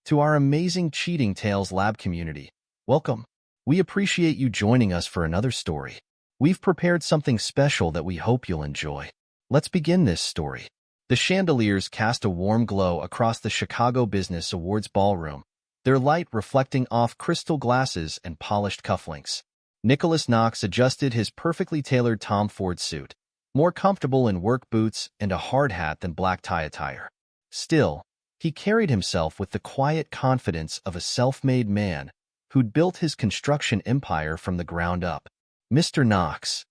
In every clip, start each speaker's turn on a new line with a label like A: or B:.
A: To our amazing Cheating Tales Lab community, welcome. We appreciate you joining us for another story. We've prepared something special that we hope you'll enjoy. Let's begin this story. The chandeliers cast a warm glow across the Chicago Business Awards ballroom, their light reflecting off crystal glasses and polished cufflinks. Nicholas Knox adjusted his perfectly tailored Tom Ford suit, more comfortable in work boots and a hard hat than black tie attire. Still, he carried himself with the quiet confidence of a self-made man who'd built his construction empire from the ground up. Mr. Knox,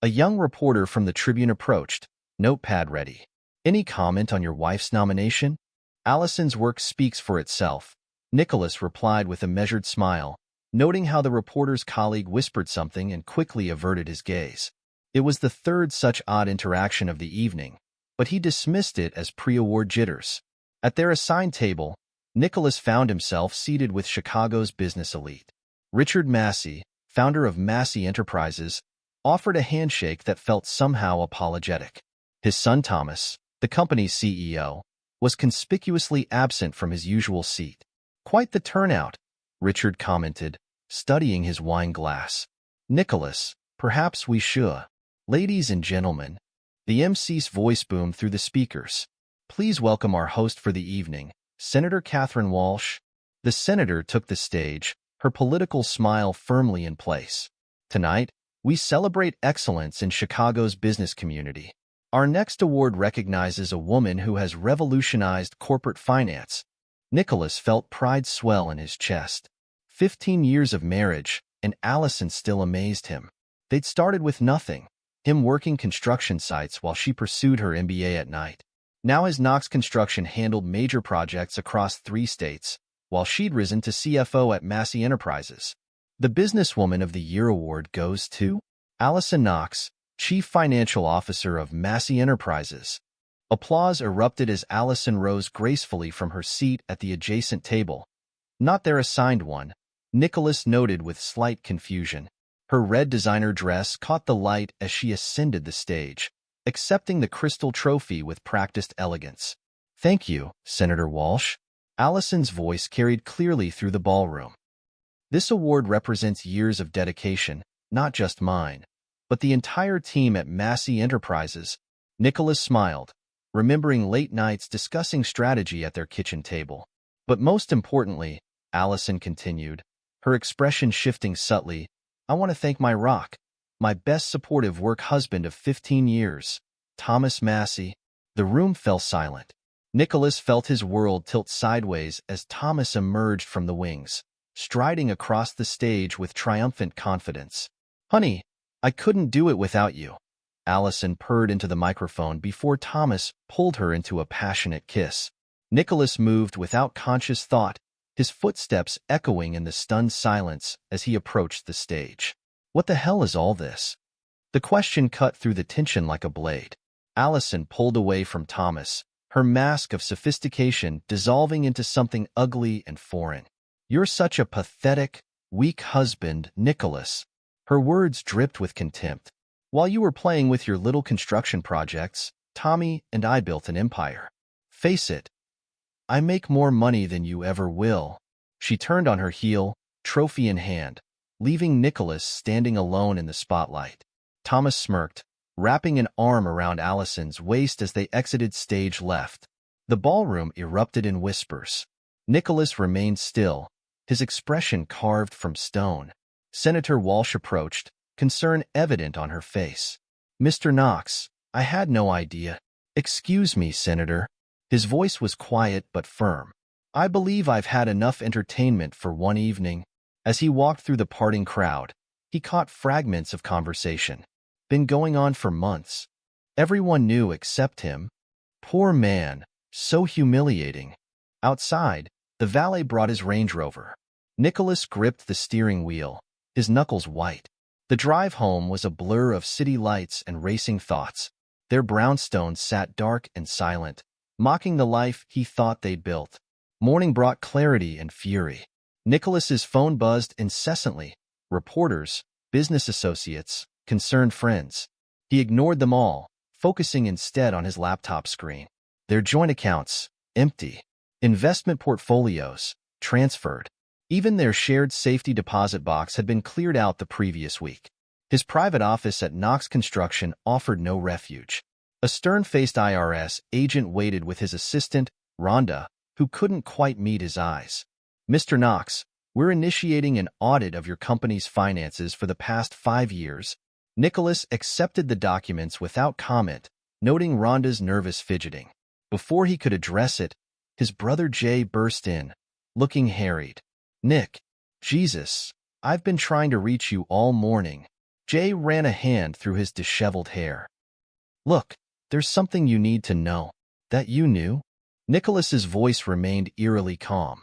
A: a young reporter from the Tribune approached, notepad ready. Any comment on your wife's nomination? Allison's work speaks for itself, Nicholas replied with a measured smile, noting how the reporter's colleague whispered something and quickly averted his gaze. It was the third such odd interaction of the evening, but he dismissed it as pre-award jitters. At their assigned table, Nicholas found himself seated with Chicago's business elite. Richard Massey, founder of Massey Enterprises, offered a handshake that felt somehow apologetic. His son Thomas, the company's CEO, was conspicuously absent from his usual seat. Quite the turnout, Richard commented, studying his wine glass. Nicholas, perhaps we should. Ladies and gentlemen, the MC's voice boomed through the speakers. Please welcome our host for the evening, Senator Catherine Walsh. The senator took the stage, her political smile firmly in place. Tonight, we celebrate excellence in Chicago's business community. Our next award recognizes a woman who has revolutionized corporate finance. Nicholas felt pride swell in his chest. 15 years of marriage, and Allison still amazed him. They'd started with nothing, him working construction sites while she pursued her MBA at night. Now his Knox Construction handled major projects across 3 states, while she'd risen to CFO at Massey Enterprises. The Businesswoman of the Year award goes to Allison Knox, Chief Financial Officer of Massey Enterprises. Applause erupted as Allison rose gracefully from her seat at the adjacent table. Not their assigned one, Nicholas noted with slight confusion. Her red designer dress caught the light as she ascended the stage, accepting the crystal trophy with practiced elegance. Thank you, Senator Walsh. Allison's voice carried clearly through the ballroom. This award represents years of dedication, not just mine, but the entire team at Massey Enterprises. Nicholas smiled, remembering late nights discussing strategy at their kitchen table. But most importantly, Allison continued, her expression shifting subtly, I want to thank my rock, my best supportive work husband of 15 years, Thomas Massey. The room fell silent. Nicholas felt his world tilt sideways as Thomas emerged from the wings, striding across the stage with triumphant confidence. Honey, I couldn't do it without you. Allison purred into the microphone before Thomas pulled her into a passionate kiss. Nicholas moved without conscious thought, his footsteps echoing in the stunned silence as he approached the stage. What the hell is all this? The question cut through the tension like a blade. Allison pulled away from Thomas, her mask of sophistication dissolving into something ugly and foreign. You're such a pathetic, weak husband, Nicholas. Her words dripped with contempt. While you were playing with your little construction projects, Tommy and I built an empire. Face it, I make more money than you ever will. She turned on her heel, trophy in hand, leaving Nicholas standing alone in the spotlight. Thomas smirked, wrapping an arm around Allison's waist as they exited stage left. The ballroom erupted in whispers. Nicholas remained still, his expression carved from stone. Senator Walsh approached, concern evident on her face. Mr. Knox, I had no idea. Excuse me, Senator. His voice was quiet but firm. I believe I've had enough entertainment for one evening. As he walked through the parting crowd, he caught fragments of conversation. Been going on for months. Everyone knew except him. Poor man, so humiliating. Outside, the valet brought his Range Rover. Nicholas gripped the steering wheel, his knuckles white. The drive home was a blur of city lights and racing thoughts. Their brownstones sat dark and silent, mocking the life he thought they'd built. Morning brought clarity and fury. Nicholas's phone buzzed incessantly. Reporters, business associates, concerned friends. He ignored them all, focusing instead on his laptop screen. Their joint accounts, empty. Investment portfolios, transferred. Even their shared safety deposit box had been cleared out the previous week. His private office at Knox Construction offered no refuge. A stern-faced IRS agent waited with his assistant, Rhonda, who couldn't quite meet his eyes. "Mr. Knox, we're initiating an audit of your company's finances for the past 5 years." Nicholas accepted the documents without comment, noting Rhonda's nervous fidgeting. Before he could address it, his brother Jay burst in, looking harried. "Nick, Jesus, I've been trying to reach you all morning." Jay ran a hand through his disheveled hair. "Look, there's something you need to know." "That you knew?" Nicholas's voice remained eerily calm.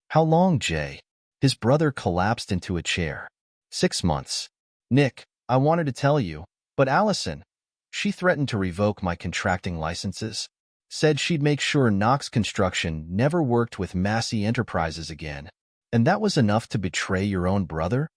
A: "How long, Jay?" His brother collapsed into a chair. 6 months. "Nick, I wanted to tell you, but Allison, she threatened to revoke my contracting licenses. Said she'd make sure Knox Construction never worked with Massey Enterprises again. And that was enough to betray your own brother?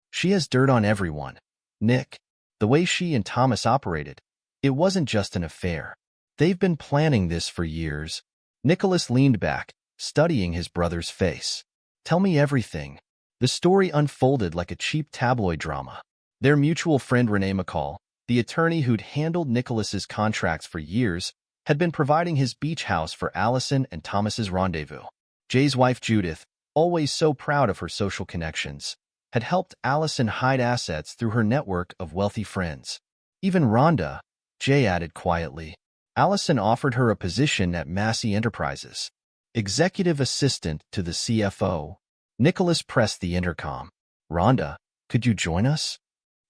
A: She has dirt on everyone. Nick, the way she and Thomas operated, it wasn't just an affair. They've been planning this for years." Nicholas leaned back, studying his brother's face. "Tell me everything." The story unfolded like a cheap tabloid drama. Their mutual friend Renee McCall, the attorney who'd handled Nicholas's contracts for years, had been providing his beach house for Allison and Thomas's rendezvous. Jay's wife Judith, always so proud of her social connections, had helped Allison hide assets through her network of wealthy friends. Even Rhonda, Jay added quietly, Allison offered her a position at Massey Enterprises. Executive assistant to the CFO. Nicholas pressed the intercom. "Rhonda, could you join us?"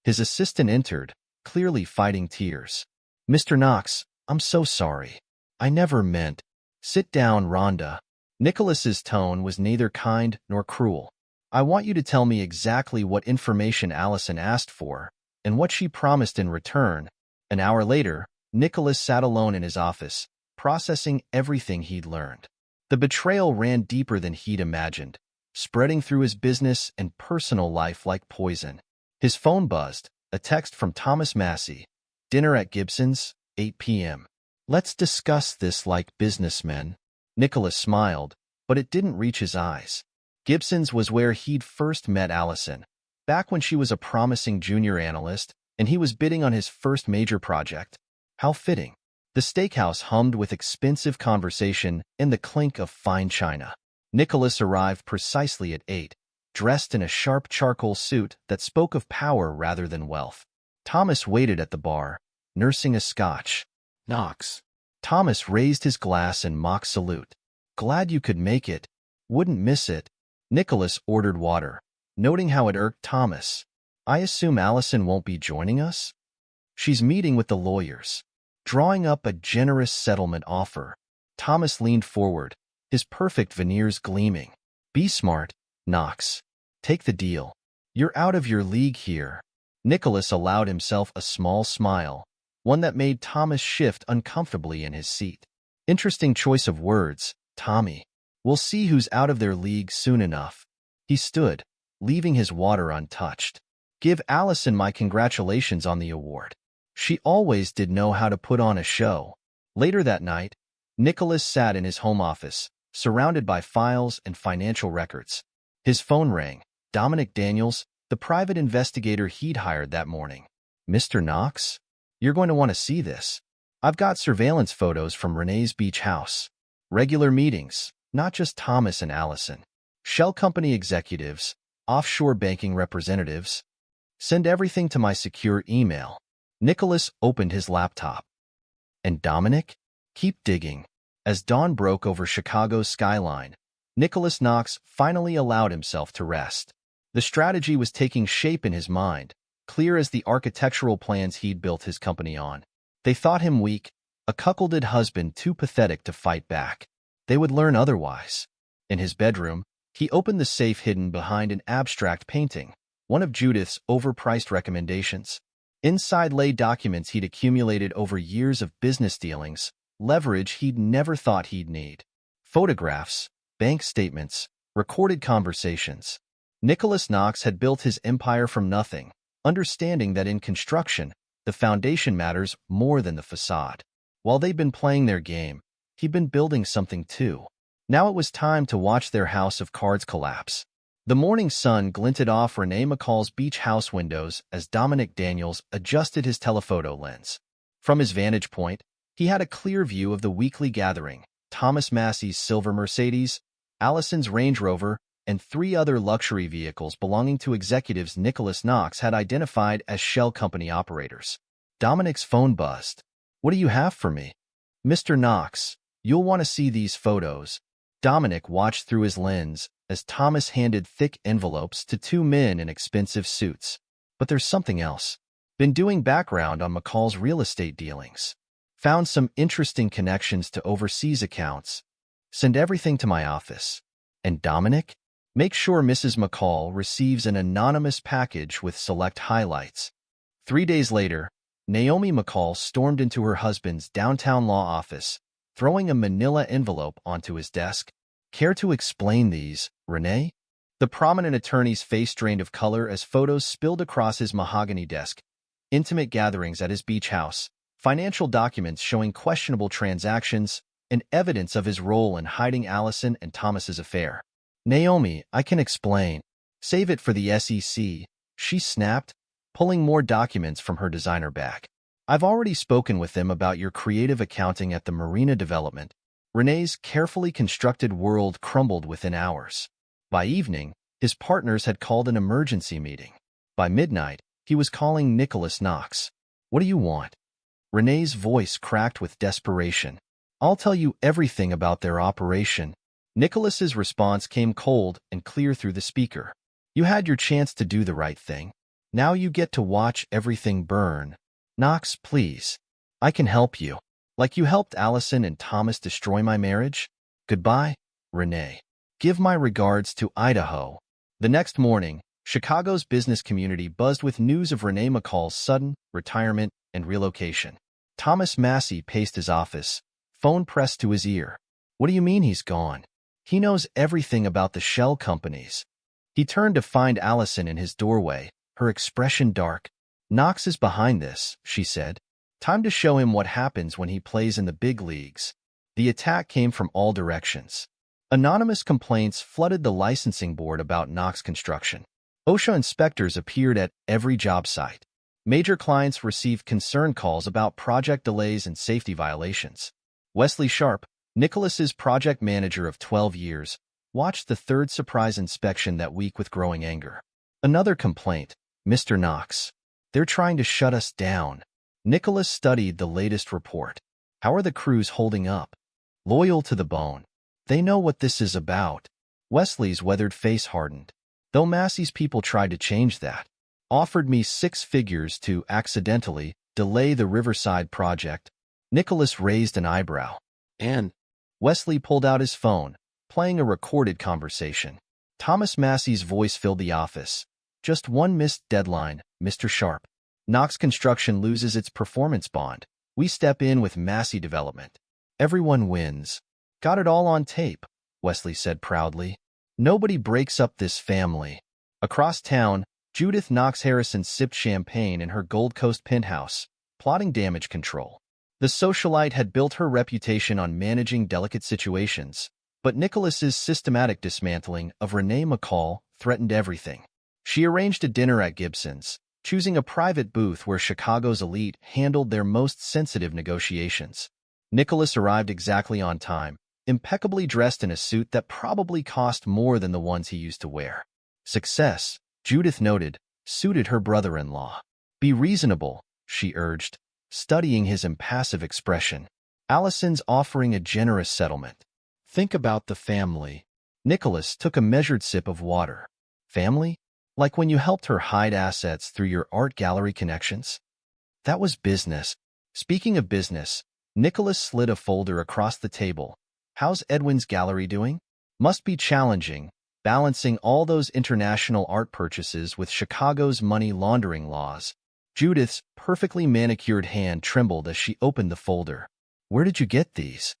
A: His assistant entered, clearly fighting tears. "Mr. Knox, I'm so sorry. I never meant." "Sit down, Rhonda." Nicholas's tone was neither kind nor cruel. "I want you to tell me exactly what information Allison asked for, and what she promised in return." An hour later, Nicholas sat alone in his office, processing everything he'd learned. The betrayal ran deeper than he'd imagined, spreading through his business and personal life like poison. His phone buzzed, a text from Thomas Massey. "Dinner at Gibson's, 8 p.m. Let's discuss this like businessmen." Nicholas smiled, but it didn't reach his eyes. Gibson's was where he'd first met Allison, back when she was a promising junior analyst and he was bidding on his first major project. How fitting. The steakhouse hummed with expensive conversation and the clink of fine china. Nicholas arrived precisely at 8, dressed in a sharp charcoal suit that spoke of power rather than wealth. Thomas waited at the bar, nursing a scotch. "Knox." Thomas raised his glass in mock salute. "Glad you could make it. Wouldn't miss it." Nicholas ordered water, noting how it irked Thomas. "I assume Allison won't be joining us?" "She's meeting with the lawyers, drawing up a generous settlement offer." Thomas leaned forward, his perfect veneers gleaming. "Be smart, Knox. Take the deal. You're out of your league here." Nicholas allowed himself a small smile, one that made Thomas shift uncomfortably in his seat. "Interesting choice of words, Tommy. We'll see who's out of their league soon enough." He stood, leaving his water untouched. "Give Allison my congratulations on the award. She always did know how to put on a show." Later that night, Nicholas sat in his home office, surrounded by files and financial records. His phone rang. Dominic Daniels, the private investigator he'd hired that morning. "Mr. Knox? You're going to want to see this. I've got surveillance photos from Renee's beach house. Regular meetings, not just Thomas and Allison. Shell company executives, offshore banking representatives. Send everything to my secure email." Nicholas opened his laptop. "And Dominic? Keep digging." As dawn broke over Chicago's skyline, Nicholas Knox finally allowed himself to rest. The strategy was taking shape in his mind, clear as the architectural plans he'd built his company on. They thought him weak, a cuckolded husband too pathetic to fight back. They would learn otherwise. In his bedroom, he opened the safe hidden behind an abstract painting, one of Judith's overpriced recommendations. Inside lay documents he'd accumulated over years of business dealings, leverage he'd never thought he'd need. Photographs, bank statements, recorded conversations. Nicholas Knox had built his empire from nothing, understanding that in construction, the foundation matters more than the facade. While they'd been playing their game, he'd been building something too. Now it was time to watch their house of cards collapse. The morning sun glinted off Renee McCall's beach house windows as Dominic Daniels adjusted his telephoto lens. From his vantage point, he had a clear view of the weekly gathering: Thomas Massey's silver Mercedes, Allison's Range Rover, and 3 other luxury vehicles belonging to executives Nicholas Knox had identified as shell company operators. Dominic's phone buzzed. "What do you have for me?" "Mr. Knox, you'll want to see these photos." Dominic watched through his lens as Thomas handed thick envelopes to 2 men in expensive suits. "But there's something else. Been doing background on McCall's real estate dealings. Found some interesting connections to overseas accounts. Send everything to my office. And Dominic, make sure Mrs. McCall receives an anonymous package with select highlights." 3 days later, Naomi McCall stormed into her husband's downtown law office, throwing a manila envelope onto his desk. "Care to explain these, Renee?" The prominent attorney's face drained of color as photos spilled across his mahogany desk. Intimate gatherings at his beach house, financial documents showing questionable transactions, and evidence of his role in hiding Allison and Thomas's affair. "Naomi, I can explain. Save it for the SEC," she snapped, pulling more documents from her designer bag. "I've already spoken with them about your creative accounting at the Marina development." Renee's carefully constructed world crumbled within hours. By evening, his partners had called an emergency meeting. By midnight, he was calling Nicholas Knox. "What do you want?" Renee's voice cracked with desperation. "I'll tell you everything about their operation." Nicholas's response came cold and clear through the speaker. "You had your chance to do the right thing. Now you get to watch everything burn. Knox, please. I can help you. Like you helped Allison and Thomas destroy my marriage. Goodbye, Renee. Give my regards to Idaho." The next morning, Chicago's business community buzzed with news of Renee McCall's sudden retirement and relocation. Thomas Massey paced his office, phone pressed to his ear. "What do you mean he's gone? He knows everything about the shell companies." He turned to find Allison in his doorway, her expression dark. "Knox is behind this," she said. "Time to show him what happens when he plays in the big leagues." The attack came from all directions. Anonymous complaints flooded the licensing board about Knox construction. OSHA inspectors appeared at every job site. Major clients received concern calls about project delays and safety violations. Wesley Sharp, Nicholas's project manager of 12 years, watched the third surprise inspection that week with growing anger. Another complaint: "Mr. Knox, they're trying to shut us down." Nicholas studied the latest report. "How are the crews holding up?" "Loyal to the bone. They know what this is about." Wesley's weathered face hardened. "Though Massey's people tried to change that. Offered me 6 figures to accidentally delay the Riverside project." Nicholas raised an eyebrow. "And?" Wesley pulled out his phone, playing a recorded conversation. Thomas Massey's voice filled the office. "Just one missed deadline, Mr. Sharp. Knox Construction loses its performance bond. We step in with Massey Development. Everyone wins." "Got it all on tape," Wesley said proudly. "Nobody breaks up this family." Across town, Judith Knox Harrison sipped champagne in her Gold Coast penthouse, plotting damage control. The socialite had built her reputation on managing delicate situations, but Nicholas's systematic dismantling of Renee McCall threatened everything. She arranged a dinner at Gibson's, choosing a private booth where Chicago's elite handled their most sensitive negotiations. Nicholas arrived exactly on time, impeccably dressed in a suit that probably cost more than the ones he used to wear. Success, Judith noted, suited her brother-in-law. "Be reasonable," she urged, studying his impassive expression. "Allison's offering a generous settlement. Think about the family." Nicholas took a measured sip of water. "Family? Like when you helped her hide assets through your art gallery connections?" "That was business." Speaking of business, Nicholas slid a folder across the table. "How's Edwin's gallery doing?" "Must be challenging, balancing all those international art purchases with Chicago's money laundering laws." Judith's perfectly manicured hand trembled as she opened the folder. "Where did you get these?"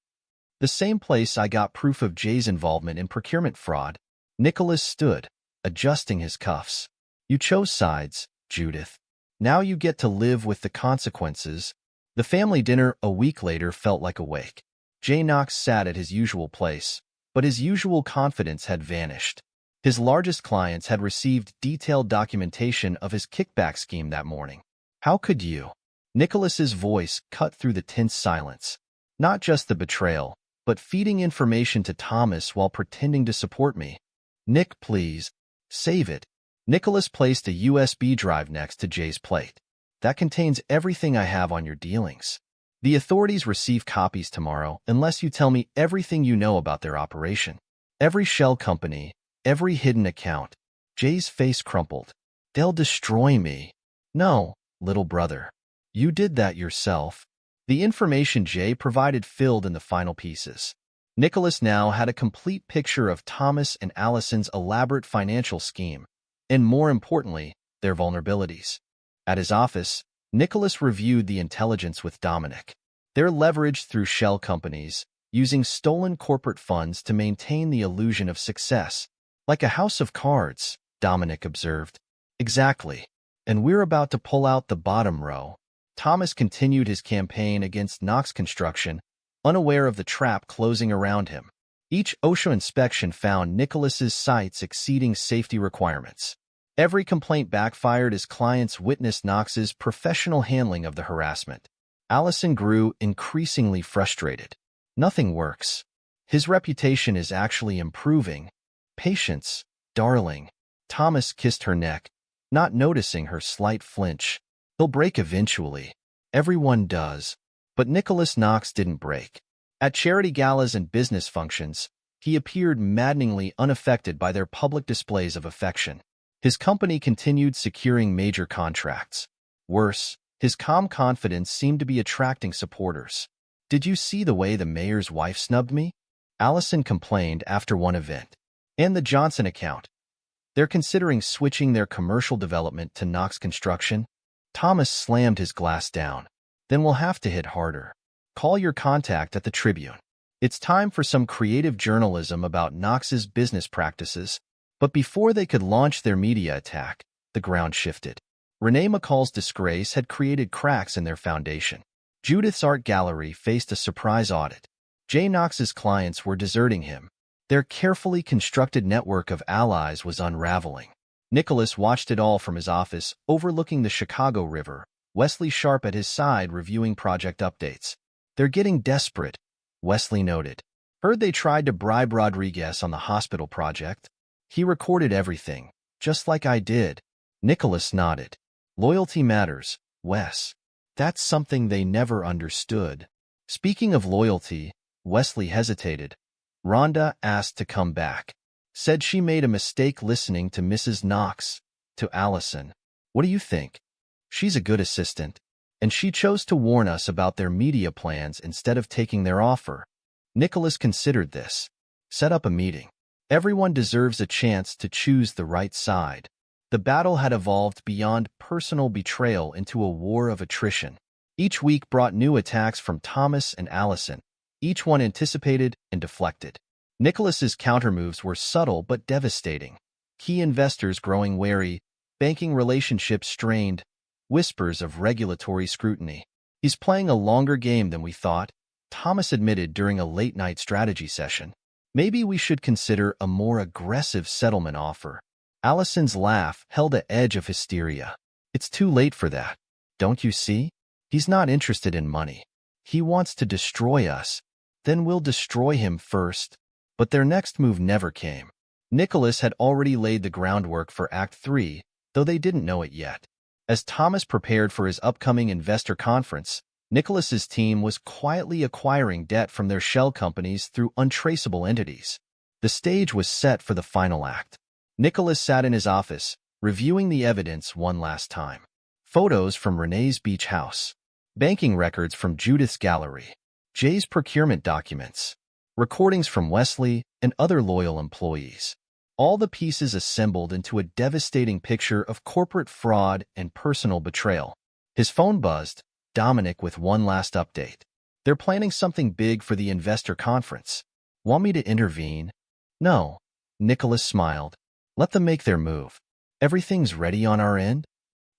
A: "The same place I got proof of Jay's involvement in procurement fraud." Nicholas stood, adjusting his cuffs. "You chose sides, Judith. Now you get to live with the consequences." The family dinner a week later felt like a wake. Jay Knox sat at his usual place, but his usual confidence had vanished. His largest clients had received detailed documentation of his kickback scheme that morning. How could you? Nicholas's voice cut through the tense silence. Not just the betrayal, but feeding information to Thomas while pretending to support me. Nick, please. Save it. Nicholas placed a USB drive next to Jay's plate. That contains everything I have on your dealings. The authorities receive copies tomorrow unless you tell me everything you know about their operation. Every shell company, every hidden account. Jay's face crumpled. They'll destroy me. No, little brother. You did that yourself. The information Jay provided filled in the final pieces. Nicholas now had a complete picture of Thomas and Allison's elaborate financial scheme, and more importantly, their vulnerabilities. At his office, Nicholas reviewed the intelligence with Dominic. They're leveraged through shell companies, using stolen corporate funds to maintain the illusion of success. Like a house of cards, Dominic observed. Exactly. And we're about to pull out the bottom row. Thomas continued his campaign against Knox Construction, unaware of the trap closing around him. Each OSHA inspection found Nicholas's sites exceeding safety requirements. Every complaint backfired as clients witnessed Knox's professional handling of the harassment. Allison grew increasingly frustrated. Nothing works. His reputation is actually improving. Patience, darling. Thomas kissed her neck, not noticing her slight flinch. He'll break eventually. Everyone does. But Nicholas Knox didn't break. At charity galas and business functions, he appeared maddeningly unaffected by their public displays of affection. His company continued securing major contracts. Worse, his calm confidence seemed to be attracting supporters. Did you see the way the mayor's wife snubbed me? Allison complained after one event. And the Johnson account. They're considering switching their commercial development to Knox Construction. Thomas slammed his glass down. Then we'll have to hit harder. Call your contact at the Tribune. It's time for some creative journalism about Knox's business practices. But before they could launch their media attack, the ground shifted. Renee McCall's disgrace had created cracks in their foundation. Judith's art gallery faced a surprise audit. Jay Knox's clients were deserting him. Their carefully constructed network of allies was unraveling. Nicholas watched it all from his office, overlooking the Chicago River, Wesley Sharp at his side reviewing project updates. They're getting desperate, Wesley noted. Heard they tried to bribe Rodriguez on the hospital project. He recorded everything, just like I did. Nicholas nodded. Loyalty matters, Wes. That's something they never understood. Speaking of loyalty, Wesley hesitated. Rhonda asked to come back. Said she made a mistake listening to Mrs. Knox. To Allison. What do you think? She's a good assistant. And she chose to warn us about their media plans instead of taking their offer. Nicholas considered this. Set up a meeting. Everyone deserves a chance to choose the right side. The battle had evolved beyond personal betrayal into a war of attrition. Each week brought new attacks from Thomas and Allison, each one anticipated and deflected. Nicholas's countermoves were subtle but devastating. Key investors growing wary, banking relationships strained, whispers of regulatory scrutiny. He's playing a longer game than we thought, Thomas admitted during a late-night strategy session. Maybe we should consider a more aggressive settlement offer. Allison's laugh held an edge of hysteria. It's too late for that. Don't you see? He's not interested in money. He wants to destroy us. Then we'll destroy him first. But their next move never came. Nicholas had already laid the groundwork for Act 3, though they didn't know it yet. As Thomas prepared for his upcoming investor conference, Nicholas's team was quietly acquiring debt from their shell companies through untraceable entities. The stage was set for the final act. Nicholas sat in his office, reviewing the evidence one last time. Photos from Renee's beach house. Banking records from Judith's gallery. Jay's procurement documents. Recordings from Wesley and other loyal employees. All the pieces assembled into a devastating picture of corporate fraud and personal betrayal. His phone buzzed, Dominic with one last update. They're planning something big for the investor conference. Want me to intervene? No. Nicholas smiled. Let them make their move. Everything's ready on our end?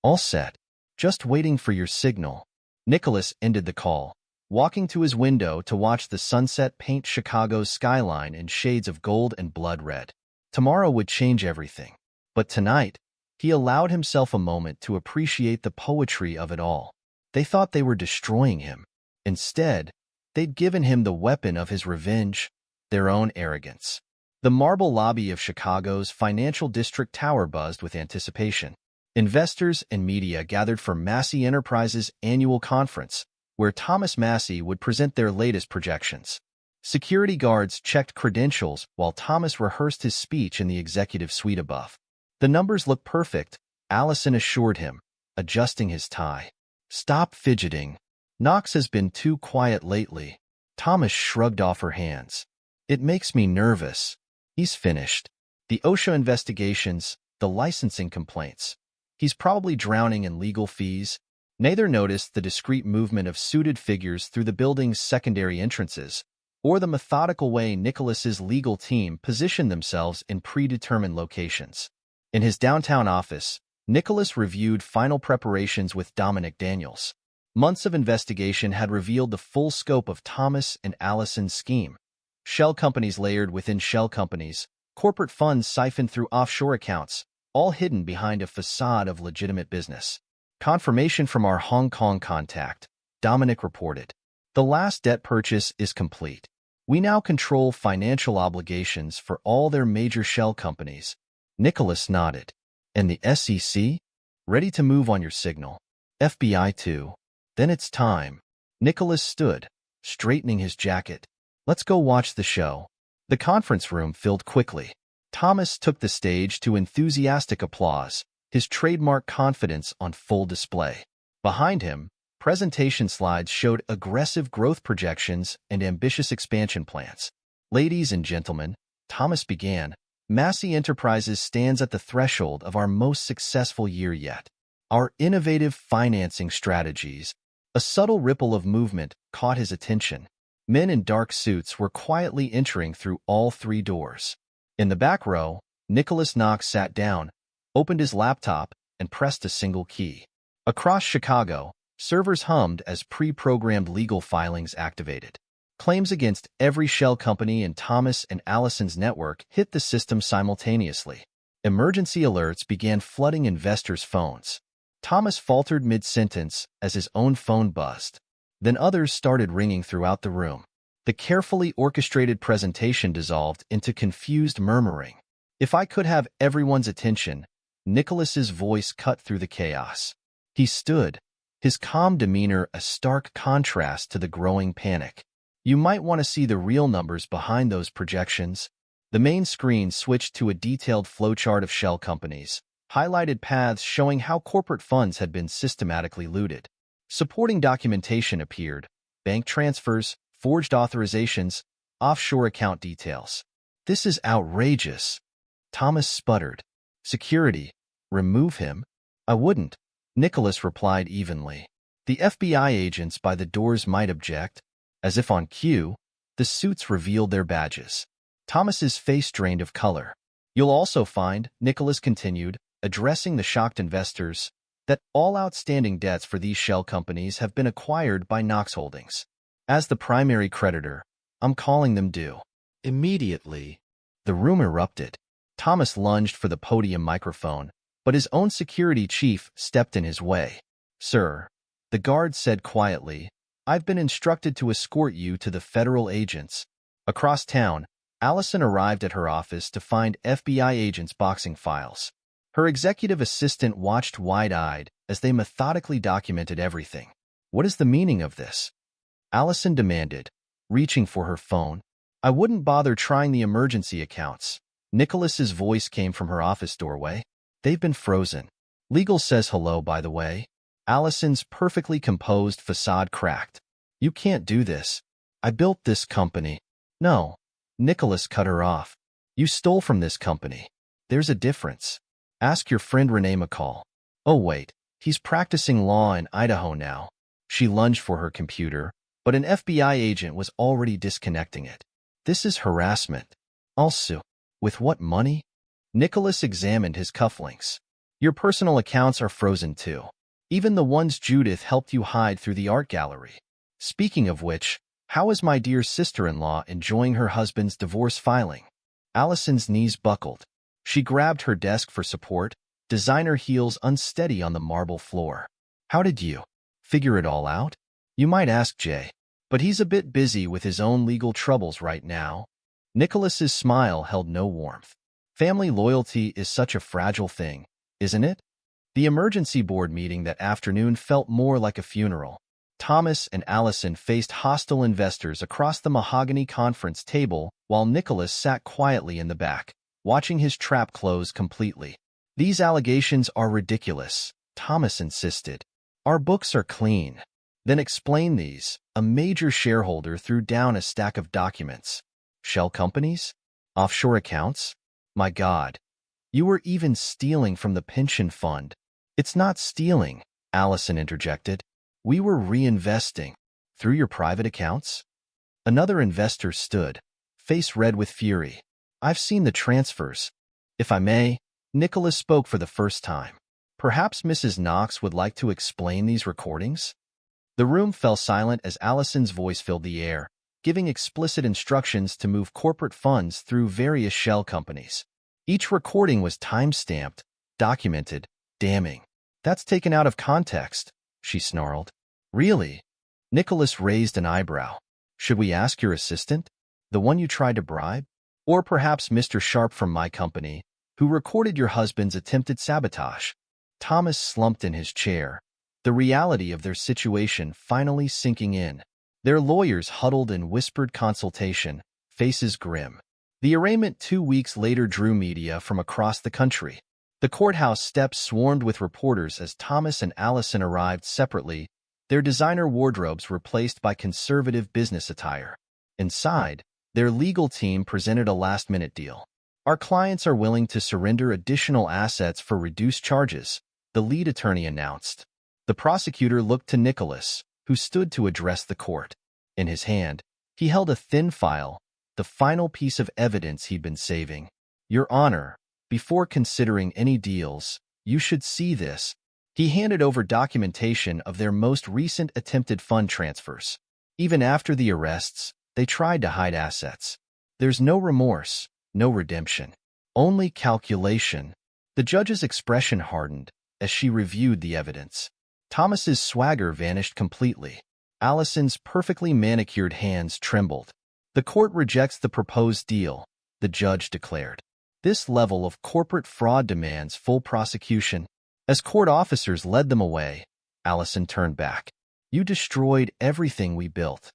A: All set. Just waiting for your signal. Nicholas ended the call. walking to his window to watch the sunset paint Chicago's skyline in shades of gold and blood red. Tomorrow would change everything. But tonight, he allowed himself a moment to appreciate the poetry of it all. They thought they were destroying him. Instead, they'd given him the weapon of his revenge, their own arrogance. The marble lobby of Chicago's Financial District Tower buzzed with anticipation. Investors and media gathered for Massey Enterprises' annual conference, where Thomas Massey would present their latest projections. Security guards checked credentials while Thomas rehearsed his speech in the executive suite above. The numbers look perfect, Allison assured him, adjusting his tie. Stop fidgeting. Knox has been too quiet lately. Thomas shrugged off her hands. It makes me nervous. He's finished. The OSHA investigations, the licensing complaints. He's probably drowning in legal fees. Neither noticed the discreet movement of suited figures through the building's secondary entrances, or the methodical way Nicholas's legal team positioned themselves in predetermined locations. In his downtown office, Nicholas reviewed final preparations with Dominic Daniels. Months of investigation had revealed the full scope of Thomas and Allison's scheme. Shell companies layered within shell companies, corporate funds siphoned through offshore accounts, all hidden behind a facade of legitimate business. Confirmation from our Hong Kong contact, Dominic reported. The last debt purchase is complete. We now control financial obligations for all their major shell companies. Nicholas nodded. And the SEC? Ready to move on your signal. FBI too. Then it's time. Nicholas stood, straightening his jacket. Let's go watch the show. The conference room filled quickly. Thomas took the stage to enthusiastic applause, his trademark confidence on full display. Behind him, presentation slides showed aggressive growth projections and ambitious expansion plans. Ladies and gentlemen, Thomas began, Massey Enterprises stands at the threshold of our most successful year yet. Our innovative financing strategies. A subtle ripple of movement caught his attention. Men in dark suits were quietly entering through all three doors. In the back row, Nicholas Knox sat down, opened his laptop, and pressed a single key. Across Chicago, servers hummed as pre-programmed legal filings activated. Claims against every shell company in Thomas and Allison's network hit the system simultaneously. Emergency alerts began flooding investors' phones. Thomas faltered mid-sentence as his own phone buzzed. Then others started ringing throughout the room. The carefully orchestrated presentation dissolved into confused murmuring. If I could have everyone's attention, Nicholas's voice cut through the chaos. He stood, his calm demeanor a stark contrast to the growing panic. You might want to see the real numbers behind those projections. The main screen switched to a detailed flowchart of shell companies, highlighted paths showing how corporate funds had been systematically looted. Supporting documentation appeared, bank transfers, forged authorizations, offshore account details. This is outrageous. Thomas sputtered. Security. Remove him? I wouldn't. Nicholas replied evenly. The FBI agents by the doors might object. As if on cue, the suits revealed their badges. Thomas's face drained of color. You'll also find, Nicholas continued, addressing the shocked investors, that all outstanding debts for these shell companies have been acquired by Knox Holdings. As the primary creditor, I'm calling them due. Immediately, the room erupted. Thomas lunged for the podium microphone, but his own security chief stepped in his way. Sir, the guard said quietly, I've been instructed to escort you to the federal agents. Across town, Allison arrived at her office to find FBI agents boxing files. Her executive assistant watched wide-eyed as they methodically documented everything. What is the meaning of this? Allison demanded, reaching for her phone. I wouldn't bother trying the emergency accounts. Nicholas's voice came from her office doorway. They've been frozen. Legal says hello, by the way. Allison's perfectly composed facade cracked. You can't do this. I built this company. No. Nicholas cut her off. You stole from this company. There's a difference. Ask your friend Renee McCall. Oh wait, he's practicing law in Idaho now. She lunged for her computer, but an FBI agent was already disconnecting it. This is harassment. I'll sue. With what money? Nicholas examined his cufflinks. Your personal accounts are frozen too. Even the ones Judith helped you hide through the art gallery. Speaking of which, how is my dear sister-in-law enjoying her husband's divorce filing? Allison's knees buckled. She grabbed her desk for support, designer heels unsteady on the marble floor. How did you figure it all out? You might ask Jay, but he's a bit busy with his own legal troubles right now. Nicholas's smile held no warmth. Family loyalty is such a fragile thing, isn't it? The emergency board meeting that afternoon felt more like a funeral. Thomas and Allison faced hostile investors across the mahogany conference table while Nicholas sat quietly in the back, watching his trap close completely. These allegations are ridiculous, Thomas insisted. Our books are clean. Then explain these. A major shareholder threw down a stack of documents. Shell companies? Offshore accounts? My God. You were even stealing from the pension fund. It's not stealing, Allison interjected. We were reinvesting. Through your private accounts? Another investor stood, face red with fury. I've seen the transfers. If I may, Nicholas spoke for the first time. Perhaps Mrs. Knox would like to explain these recordings? The room fell silent as Allison's voice filled the air, giving explicit instructions to move corporate funds through various shell companies. Each recording was time-stamped, documented, damning. That's taken out of context, she snarled. Really? Nicholas raised an eyebrow. Should we ask your assistant? The one you tried to bribe? Or perhaps Mr. Sharp from my company, who recorded your husband's attempted sabotage? Thomas slumped in his chair, the reality of their situation finally sinking in. Their lawyers huddled in whispered consultation, faces grim. The arraignment 2 weeks later drew media from across the country. The courthouse steps swarmed with reporters as Thomas and Allison arrived separately, their designer wardrobes replaced by conservative business attire. Inside, their legal team presented a last-minute deal. Our clients are willing to surrender additional assets for reduced charges, the lead attorney announced. The prosecutor looked to Nicholas, who stood to address the court. In his hand, he held a thin file, the final piece of evidence he'd been saving. Your Honor, before considering any deals, you should see this. He handed over documentation of their most recent attempted fund transfers. Even after the arrests, they tried to hide assets. There's no remorse, no redemption, only calculation. The judge's expression hardened as she reviewed the evidence. Thomas's swagger vanished completely. Allison's perfectly manicured hands trembled. The court rejects the proposed deal, the judge declared. This level of corporate fraud demands full prosecution. As court officers led them away, Allison turned back. You destroyed everything we built.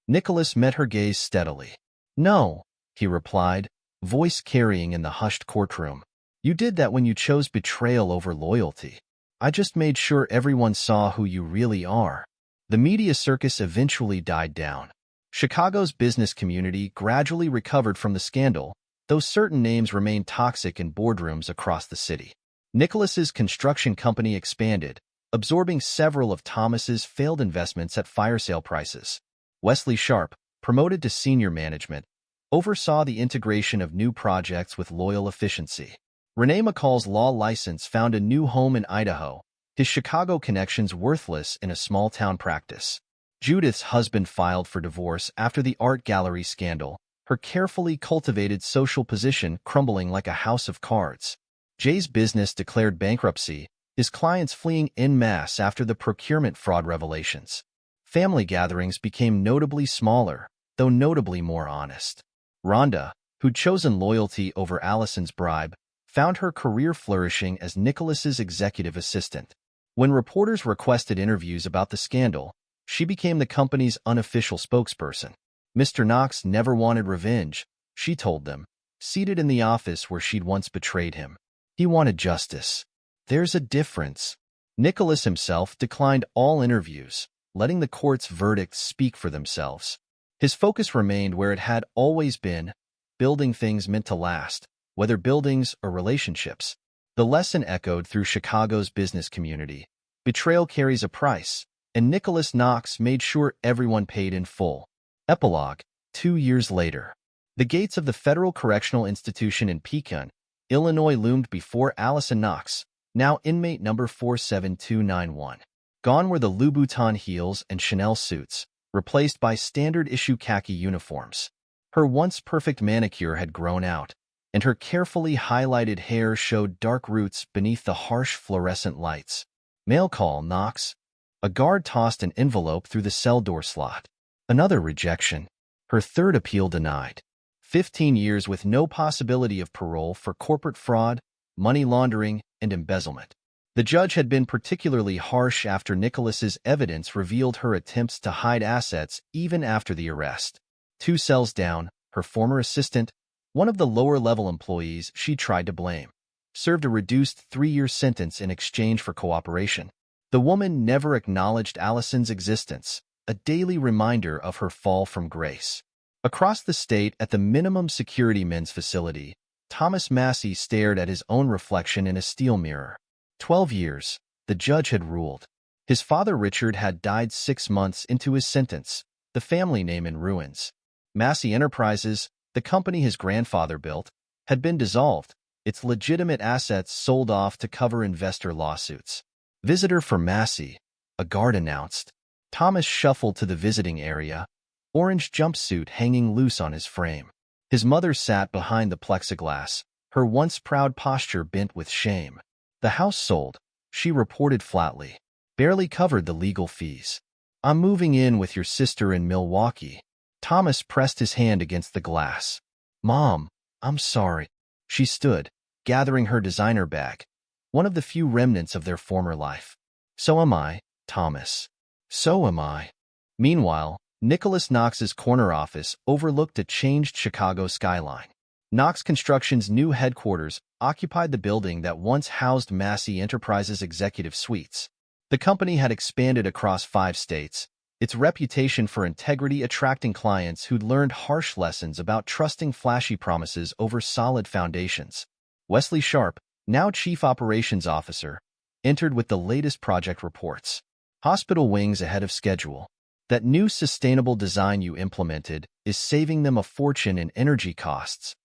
A: Nicholas met her gaze steadily. No, he replied, voice carrying in the hushed courtroom. You did that when you chose betrayal over loyalty. I just made sure everyone saw who you really are. The media circus eventually died down. Chicago's business community gradually recovered from the scandal, though certain names remained toxic in boardrooms across the city. Nicholas's construction company expanded, absorbing several of Thomas's failed investments at fire sale prices. Wesley Sharp, promoted to senior management, oversaw the integration of new projects with loyal efficiency. Renee McCall's law license found a new home in Idaho, his Chicago connections worthless in a small-town practice. Judith's husband filed for divorce after the art gallery scandal, her carefully cultivated social position crumbling like a house of cards. Jay's business declared bankruptcy, his clients fleeing en masse after the procurement fraud revelations. Family gatherings became notably smaller, though notably more honest. Rhonda, who'd chosen loyalty over Allison's bribe, found her career flourishing as Nicholas's executive assistant. When reporters requested interviews about the scandal, she became the company's unofficial spokesperson. Mr. Knox never wanted revenge, she told them, seated in the office where she'd once betrayed him. He wanted justice. There's a difference. Nicholas himself declined all interviews, letting the court's verdicts speak for themselves. His focus remained where it had always been, building things meant to last, whether buildings or relationships. The lesson echoed through Chicago's business community. Betrayal carries a price, and Nicholas Knox made sure everyone paid in full. Epilogue, 2 years later. The gates of the Federal Correctional Institution in Pekin, Illinois loomed before Allison Knox, now inmate number 47291. Gone were the Louboutin heels and Chanel suits, replaced by standard-issue khaki uniforms. Her once perfect manicure had grown out, and her carefully highlighted hair showed dark roots beneath the harsh fluorescent lights. Mail call, Knox. A guard tossed an envelope through the cell door slot. Another rejection. Her third appeal denied. 15 years with no possibility of parole for corporate fraud, money laundering, and embezzlement. The judge had been particularly harsh after Nicholas's evidence revealed her attempts to hide assets even after the arrest. 2 cells down, her former assistant, one of the lower-level employees she tried to blame, served a reduced 3-year sentence in exchange for cooperation. The woman never acknowledged Allison's existence, a daily reminder of her fall from grace. Across the state at the minimum security men's facility, Thomas Massey stared at his own reflection in a steel mirror. 12 years, the judge had ruled. His father Richard had died 6 months into his sentence, the family name in ruins. Massey Enterprises, the company his grandfather built, had been dissolved, its legitimate assets sold off to cover investor lawsuits. Visitor for Massey, a guard announced. Thomas shuffled to the visiting area, orange jumpsuit hanging loose on his frame. His mother sat behind the plexiglass, her once proud posture bent with shame. The house sold, she reported flatly. Barely covered the legal fees. I'm moving in with your sister in Milwaukee. Thomas pressed his hand against the glass. Mom, I'm sorry. She stood, gathering her designer bag, one of the few remnants of their former life. So am I, Thomas. So am I. Meanwhile, Nicholas Knox's corner office overlooked a changed Chicago skyline. Knox Construction's new headquarters occupied the building that once housed Massey Enterprises executive suites. The company had expanded across 5 states, its reputation for integrity attracting clients who'd learned harsh lessons about trusting flashy promises over solid foundations. Wesley Sharp, now Chief Operations Officer, entered with the latest project reports. Hospital wings ahead of schedule. That new sustainable design you implemented is saving them a fortune in energy costs.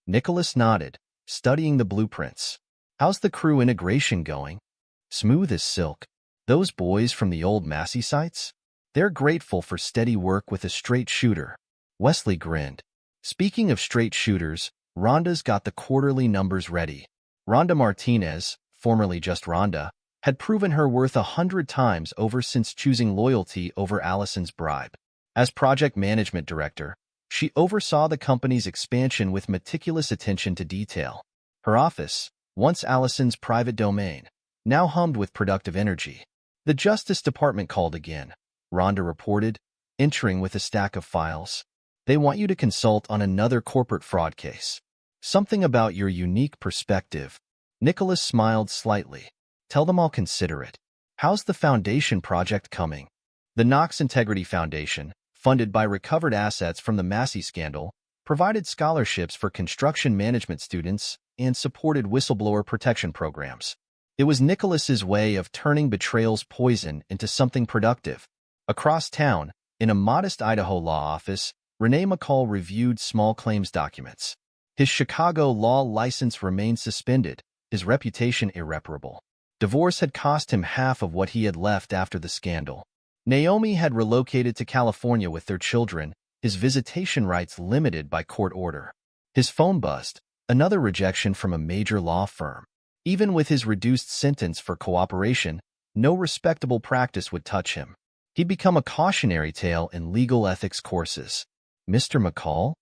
A: Nicholas nodded, studying the blueprints. How's the crew integration going? Smooth as silk. Those boys from the old Massey sites? They're grateful for steady work with a straight shooter. Wesley grinned. Speaking of straight shooters, Rhonda's got the quarterly numbers ready. Rhonda Martinez, formerly just Rhonda, had proven her worth 100 times over since choosing loyalty over Allison's bribe. As project management director, she oversaw the company's expansion with meticulous attention to detail. Her office, once Allison's private domain, now hummed with productive energy. The Justice Department called again, Rhonda reported, entering with a stack of files. They want you to consult on another corporate fraud case. Something about your unique perspective. Nicholas smiled slightly. Tell them I'll consider it. How's the foundation project coming? The Knox Integrity Foundation, funded by recovered assets from the Massey scandal, provided scholarships for construction management students and supported whistleblower protection programs. It was Nicholas's way of turning betrayal's poison into something productive. Across town, in a modest Idaho law office, Renee McCall reviewed small claims documents. His Chicago law license remained suspended, his reputation irreparable. Divorce had cost him half of what he had left after the scandal. Naomi had relocated to California with their children, his visitation rights limited by court order. His phone buzzed, another rejection from a major law firm. Even with his reduced sentence for cooperation, no respectable practice would touch him. He'd become a cautionary tale in legal ethics courses. Mr. McCall?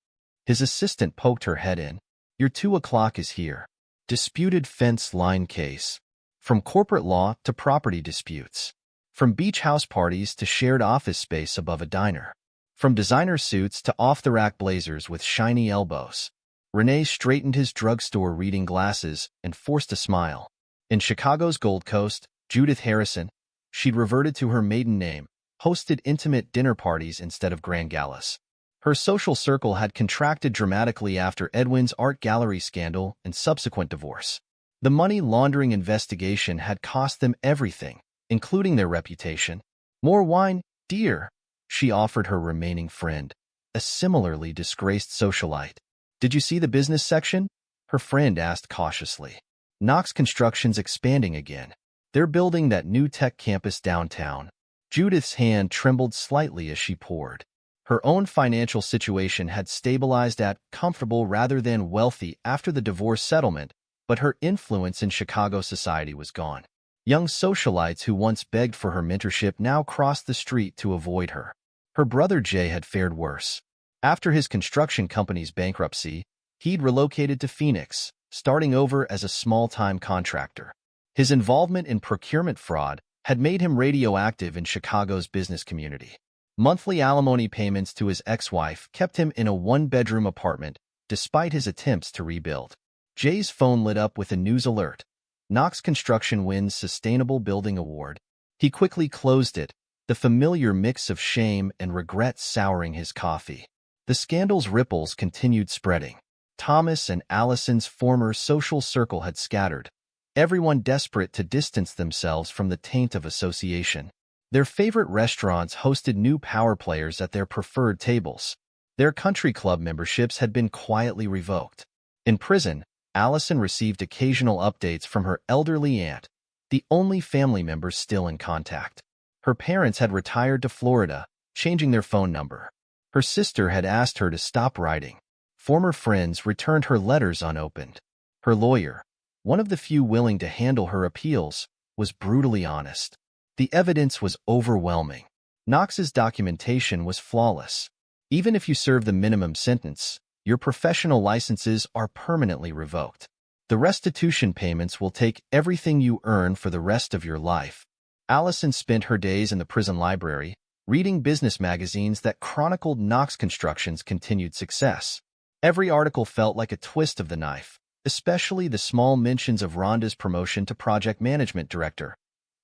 A: His assistant poked her head in. Your 2 o'clock is here. Disputed fence line case. From corporate law to property disputes. From beach house parties to shared office space above a diner. From designer suits to off-the-rack blazers with shiny elbows. Renee straightened his drugstore reading glasses and forced a smile. In Chicago's Gold Coast, Judith Harrison, she'd reverted to her maiden name, hosted intimate dinner parties instead of grand galas. Her social circle had contracted dramatically after Edwin's art gallery scandal and subsequent divorce. The money laundering investigation had cost them everything, including their reputation. More wine, dear, she offered her remaining friend, a similarly disgraced socialite. Did you see the business section? Her friend asked cautiously. Knox Construction's expanding again. They're building that new tech campus downtown, Judith's hand trembled slightly as she poured. Her own financial situation had stabilized at comfortable rather than wealthy after the divorce settlement, but her influence in Chicago society was gone. Young socialites who once begged for her mentorship now crossed the street to avoid her. Her brother Jay had fared worse. After his construction company's bankruptcy, he'd relocated to Phoenix, starting over as a small-time contractor. His involvement in procurement fraud had made him radioactive in Chicago's business community. Monthly alimony payments to his ex-wife kept him in a one-bedroom apartment, despite his attempts to rebuild. Jay's phone lit up with a news alert. Knox Construction wins Sustainable Building Award. He quickly closed it, the familiar mix of shame and regret souring his coffee. The scandal's ripples continued spreading. Thomas and Allison's former social circle had scattered, everyone desperate to distance themselves from the taint of association. Their favorite restaurants hosted new power players at their preferred tables. Their country club memberships had been quietly revoked. In prison, Allison received occasional updates from her elderly aunt, the only family member still in contact. Her parents had retired to Florida, changing their phone number. Her sister had asked her to stop writing. Former friends returned her letters unopened. Her lawyer, one of the few willing to handle her appeals, was brutally honest. The evidence was overwhelming. Knox's documentation was flawless. Even if you serve the minimum sentence, your professional licenses are permanently revoked. The restitution payments will take everything you earn for the rest of your life. Allison spent her days in the prison library, reading business magazines that chronicled Knox Construction's continued success. Every article felt like a twist of the knife, especially the small mentions of Rhonda's promotion to project management director,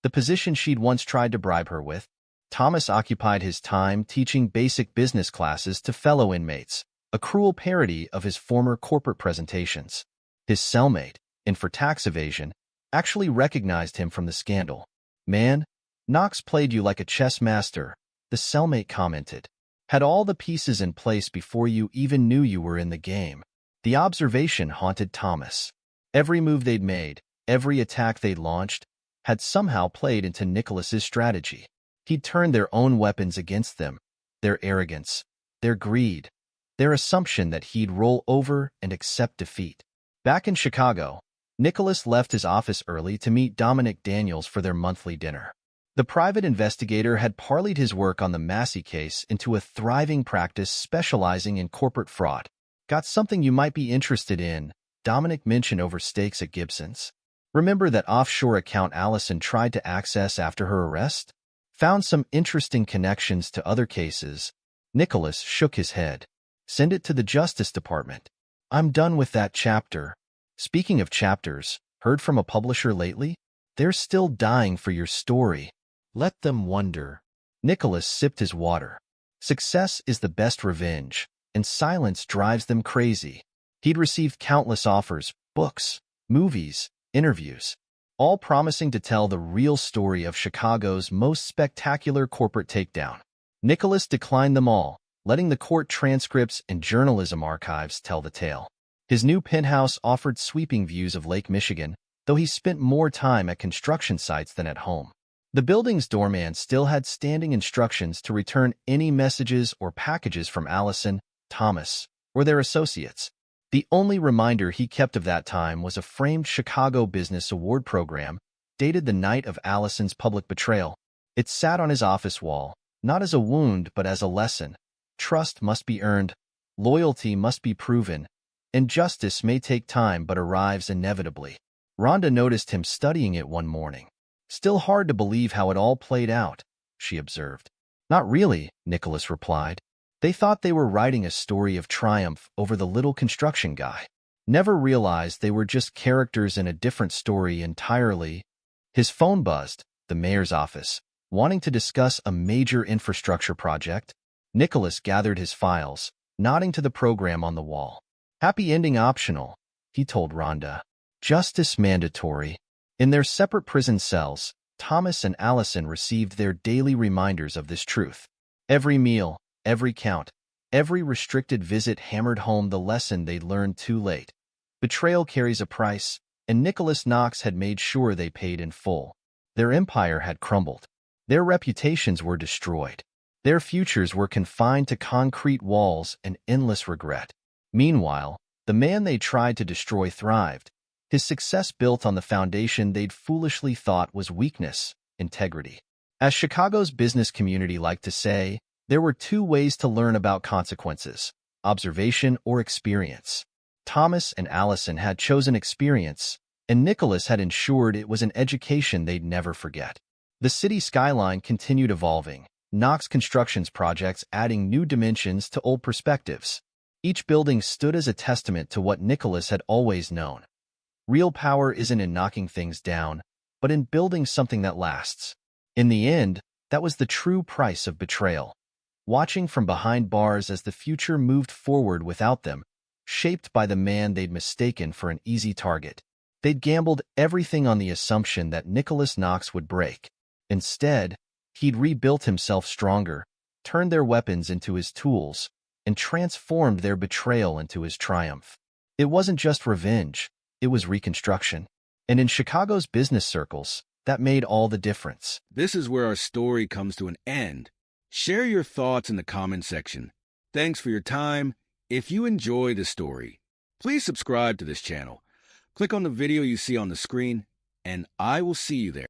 A: the position she'd once tried to bribe her with. Thomas occupied his time teaching basic business classes to fellow inmates, a cruel parody of his former corporate presentations. His cellmate, in for tax evasion, actually recognized him from the scandal. "Man, Knox played you like a chess master," the cellmate commented. "Had all the pieces in place before you even knew you were in the game." The observation haunted Thomas. Every move they'd made, every attack they'd launched, had somehow played into Nicholas's strategy. He'd turned their own weapons against them, their arrogance, their greed, their assumption that he'd roll over and accept defeat. Back in Chicago, Nicholas left his office early to meet Dominic Daniels for their monthly dinner. The private investigator had parlayed his work on the Massey case into a thriving practice specializing in corporate fraud. "Got something you might be interested in," Dominic mentioned over steaks at Gibson's. "Remember that offshore account Allison tried to access after her arrest? Found some interesting connections to other cases." Nicholas shook his head. "Send it to the Justice Department. I'm done with that chapter." Speaking of chapters, heard from a publisher lately? They're still dying for your story. Let them wonder. Nicholas sipped his water. Success is the best revenge, and silence drives them crazy. He'd received countless offers, books, movies, interviews, all promising to tell the real story of Chicago's most spectacular corporate takedown. Nicholas declined them all, letting the court transcripts and journalism archives tell the tale. His new penthouse offered sweeping views of Lake Michigan, though he spent more time at construction sites than at home. The building's doorman still had standing instructions to return any messages or packages from Allison, Thomas, or their associates. The only reminder he kept of that time was a framed Chicago Business Award program, dated the night of Allison's public betrayal. It sat on his office wall, not as a wound but as a lesson. Trust must be earned, loyalty must be proven, and justice may take time but arrives inevitably. Rhonda noticed him studying it one morning. "Still hard to believe how it all played out," she observed. "Not really," Nicholas replied. "They thought they were writing a story of triumph over the little construction guy. Never realized they were just characters in a different story entirely." His phone buzzed, the mayor's office, wanting to discuss a major infrastructure project. Nicholas gathered his files, nodding to the program on the wall. "Happy ending optional," he told Rhonda. "Justice mandatory." In their separate prison cells, Thomas and Allison received their daily reminders of this truth. Every meal, every count, every restricted visit hammered home the lesson they'd learned too late. Betrayal carries a price, and Nicholas Knox had made sure they paid in full. Their empire had crumbled. Their reputations were destroyed. Their futures were confined to concrete walls and endless regret. Meanwhile, the man they tried to destroy thrived, his success built on the foundation they'd foolishly thought was weakness, integrity. As Chicago's business community liked to say, there were two ways to learn about consequences: observation or experience. Thomas and Allison had chosen experience, and Nicholas had ensured it was an education they'd never forget. The city skyline continued evolving, Knox Construction's projects adding new dimensions to old perspectives. Each building stood as a testament to what Nicholas had always known. Real power isn't in knocking things down, but in building something that lasts. In the end, that was the true price of betrayal. Watching from behind bars as the future moved forward without them, shaped by the man they'd mistaken for an easy target. They'd gambled everything on the assumption that Nicholas Knox would break. Instead, he'd rebuilt himself stronger, turned their weapons into his tools, and transformed their betrayal into his triumph. It wasn't just revenge, it was reconstruction. And in Chicago's business circles, that made all the difference.
B: This is where our story comes to an end. Share your thoughts in the comment section. Thanks for your time. If you enjoy the story, please subscribe to this channel. Click on the video you see on the screen, and I will see you there.